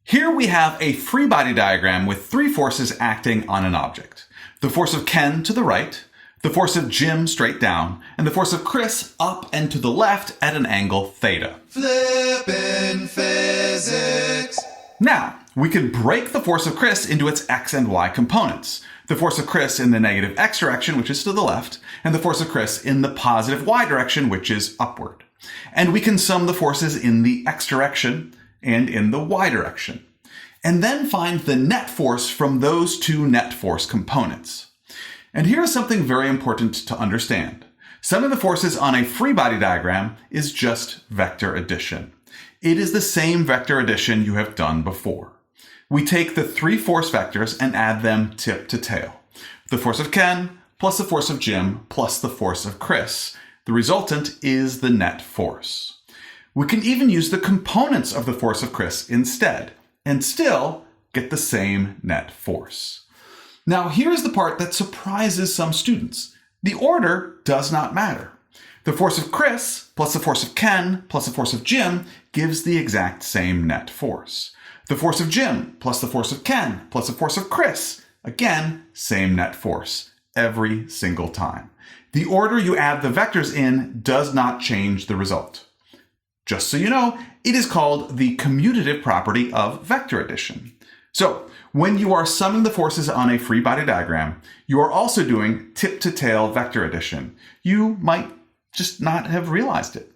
Here we have a free body diagram with three forces acting on an object. The force of Ken to the right, the force of Jim straight down, and the force of Chris up and to the left at an angle theta. Flippin' physics. Now, we can break the force of Chris into its x and y components. The force of Chris in the negative x direction, which is to the left, and the force of Chris in the positive y direction, which is upward. And we can sum the forces in the x direction and in the y direction, and then find the net force from those two net force components. And here is something very important to understand. Summing the forces on a free body diagram is just vector addition. It is the same vector addition you have done before. We take the three force vectors and add them tip to tail. The force of Ken plus the force of Jim plus the force of Chris. The resultant is the net force. We can even use the components of the force of Chris instead, and still get the same net force. Now here's the part that surprises some students. The order does not matter. The force of Chris plus the force of Ken plus the force of Jim gives the exact same net force. The force of Jim plus the force of Ken plus the force of Chris, again, same net force every single time. The order you add the vectors in does not change the result. Just so you know, it is called the commutative property of vector addition. So, when you are summing the forces on a free body diagram, you are also doing tip-to-tail vector addition. You might just not have realized it.